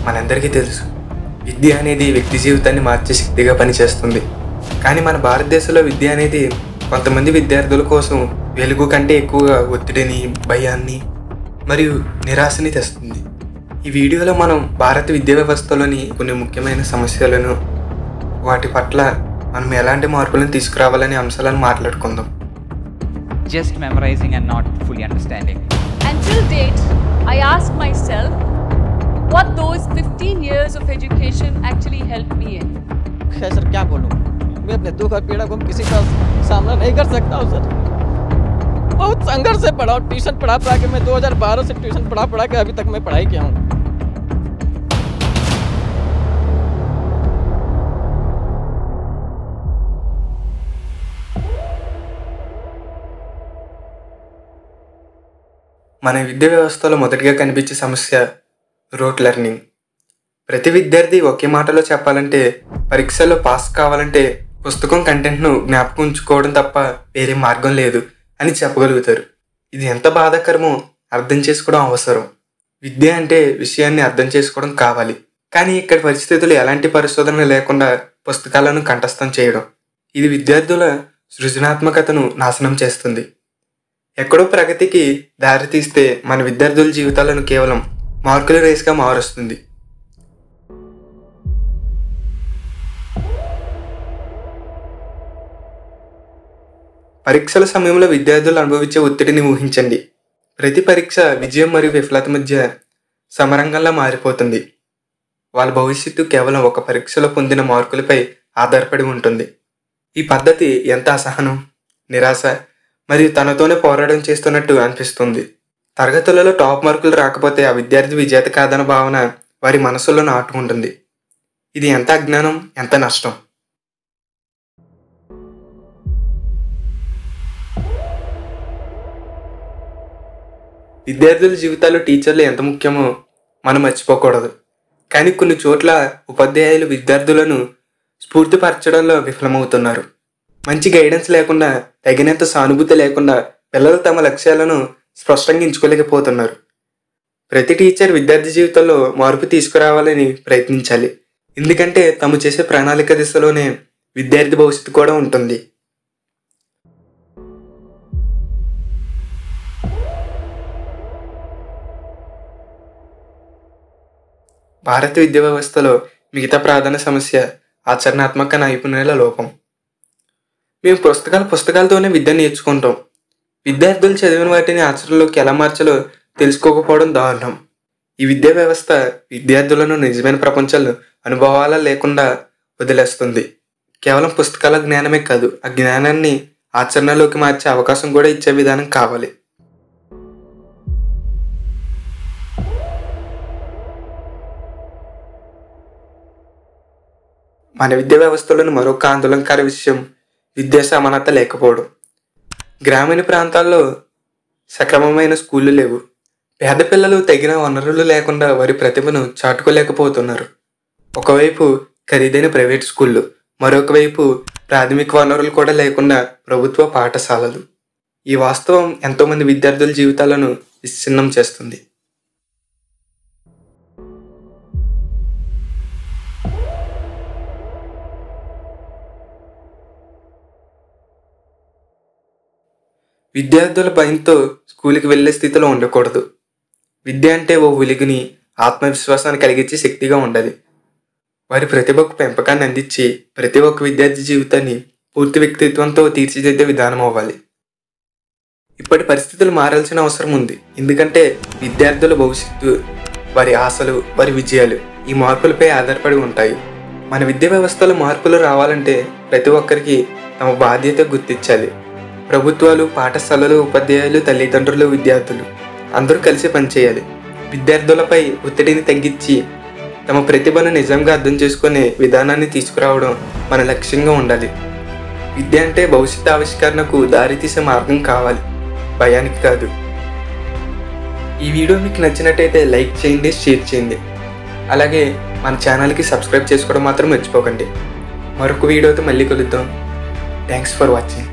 మనందరికీ తెలుసు, విద్య అనేది వ్యక్తి జీవితాన్ని మార్చే శక్తిగా పనిచేస్తుంది. కానీ మన భారతదేశంలో విద్య అనేది కొంతమంది విద్యార్థుల కోసం వెలుగు కంటే ఎక్కువగా ఒత్తిడిని, భయాన్ని మరియు నిరాశని తెస్తుంది. ఈ వీడియోలో మనం భారత విద్యా వ్యవస్థలోని కొన్ని ముఖ్యమైన సమస్యలను, వాటి పట్ల మనం ఎలాంటి మార్పులను తీసుకురావాలనే అంశాలను మాట్లాడుకుందాం. Just memorizing and not fully understanding. Until date, I ask myself what those 15 years of education actually helped me in. Sir क्या बोलूँ, मैं अपने दुख और पीड़ा को किसी का सामना नहीं कर सकता हूँ सर. बहुत संघर्ष से पढ़ा हूँ, ट्यूशन पढ़ा के मैं 2012 से ट्यूशन पढ़ा के अभी तक मैं पढ़ाई किया हूँ. మన విద్యా వ్యవస్థలో మొదటిగా కనిపించే సమస్య రోట్ లెర్నింగ్. ప్రతి విద్యార్థి ఒకే మాటలో చెప్పాలంటే, పరీక్షల్లో పాస్ కావాలంటే పుస్తకం కంటెంట్ను జ్ఞాపకం ఉంచుకోవడం తప్ప వేరే మార్గం లేదు అని చెప్పగలుగుతారు. ఇది ఎంత బాధాకరమో అర్థం చేసుకోవడం అవసరం. విద్య అంటే విషయాన్ని అర్థం చేసుకోవడం కావాలి. కానీ ఇక్కడ పరిస్థితులు ఎలాంటి పరిశోధన లేకుండా పుస్తకాలను కంఠస్థం చేయడం, ఇది విద్యార్థుల సృజనాత్మకతను నాశనం చేస్తుంది. ఎక్కడో ప్రగతికి దారితీస్తే మన విద్యార్థుల జీవితాలను కేవలం మార్కుల రేస్గా మారుస్తుంది. పరీక్షల సమయంలో విద్యార్థులు అనుభవించే ఒత్తిడిని ఊహించండి. ప్రతి పరీక్ష విజయం మరియు విఫలత మధ్య సమరంగంలా మారిపోతుంది. వాళ్ళ భవిష్యత్తు కేవలం ఒక పరీక్షలో పొందిన మార్కులపై ఆధారపడి ఉంటుంది. ఈ పద్ధతి ఎంత అసహనం, నిరాశ మరియు తనతోనే పోరాటం చేస్తున్నట్టు అనిపిస్తుంది. తరగతులలో టాప్ మార్కులు రాకపోతే ఆ విద్యార్థి విజేత కాదన్న భావన వారి మనసులో నాటుకుంటుంది. ఇది ఎంత అజ్ఞానం, ఎంత నష్టం. విద్యార్థుల జీవితాల్లో టీచర్లు ఎంత ముఖ్యమో మనం మర్చిపోకూడదు. కానీ కొన్ని చోట్ల ఉపాధ్యాయులు విద్యార్థులను స్ఫూర్తిపరచడంలో విఫలమవుతున్నారు. మంచి గైడెన్స్ లేకుండా, తగినంత సానుభూతి లేకుండా పిల్లలు తమ లక్ష్యాలను స్పష్టంగా ఎంచుకోలేకపోతున్నారు. ప్రతి టీచర్ విద్యార్థి జీవితంలో మార్పు తీసుకురావాలని ప్రయత్నించాలి. ఎందుకంటే తాము చేసే ప్రణాళిక దిశలోనే విద్యార్థి భవిష్యత్తు కూడా ఉంటుంది. భారత విద్యా వ్యవస్థలో మిగతా ప్రధాన సమస్య ఆచరణాత్మక నైపుణ్యాల లోపం. మేము పుస్తకాలతోనే విద్య నేర్చుకుంటాం. విద్యార్థులు చదివిన వాటిని ఆచరణలోకి ఎలా మార్చాలో తెలుసుకోకపోవడం దారుణం. ఈ విద్యా వ్యవస్థ విద్యార్థులను నిజమైన ప్రపంచంలో అనుభవాల లేకుండా వదిలేస్తుంది. కేవలం పుస్తకాల జ్ఞానమే కాదు, ఆ జ్ఞానాన్ని ఆచరణలోకి మార్చే అవకాశం కూడా ఇచ్చే విధానం కావాలి. మన విద్యా వ్యవస్థలోని మరొక ఆందోళనకర విషయం విద్యా సమానత లేకపోవడం. గ్రామీణ ప్రాంతాల్లో సక్రమమైన స్కూళ్ళు లేవు. పేద పిల్లలు తగిన వనరులు లేకుండా వారి ప్రతిభను చాటుకోలేకపోతున్నారు. ఒకవైపు ఖరీదైన ప్రైవేట్ స్కూళ్ళు, మరొక వైపు ప్రాథమిక వనరులు కూడా లేకుండా ప్రభుత్వ పాఠశాలలు. ఈ వాస్తవం ఎంతోమంది విద్యార్థుల జీవితాలను విచ్ఛిన్నం చేస్తుంది. విద్యార్థుల భయంతో స్కూల్కి వెళ్ళే స్థితిలో ఉండకూడదు. విద్య అంటే ఓ వెలుగుని, ఆత్మవిశ్వాసాన్ని కలిగించే శక్తిగా ఉండాలి. వారి ప్రతిభకు పెంపకాన్ని అందించి ప్రతి ఒక్క విద్యార్థి జీవితాన్ని పూర్తి వ్యక్తిత్వంతో తీర్చిదిద్దే విధానం అవ్వాలి. ఇప్పటి పరిస్థితులు మారాల్సిన అవసరం ఉంది. ఎందుకంటే విద్యార్థుల భవిష్యత్తు, వారి ఆశలు, వారి విజయాలు ఈ మార్పులపై ఆధారపడి ఉంటాయి. మన విద్యా వ్యవస్థలో మార్పులు రావాలంటే ప్రతి ఒక్కరికి తమ బాధ్యత గుర్తించాలి. ప్రభుత్వాలు, పాఠశాలలు, ఉపాధ్యాయులు, తల్లిదండ్రులు, విద్యార్థులు అందరూ కలిసి పనిచేయాలి. విద్యార్థులపై ఒత్తిడిని తగ్గించి తమ ప్రతిభను నిజంగా అర్థం చేసుకునే విధానాన్ని తీసుకురావడం మన లక్ష్యంగా ఉండాలి. విద్య అంటే భవిష్యత్ ఆవిష్కరణకు దారితీసే మార్గం కావాలి, భయానికి కాదు. ఈ వీడియో మీకు నచ్చినట్టయితే లైక్ చేయండి, షేర్ చేయండి. అలాగే మన ఛానల్కి సబ్స్క్రైబ్ చేసుకోవడం మాత్రం మర్చిపోకండి. మరొక వీడియోతో మళ్ళీ కలుద్దాం. Thanks for watching.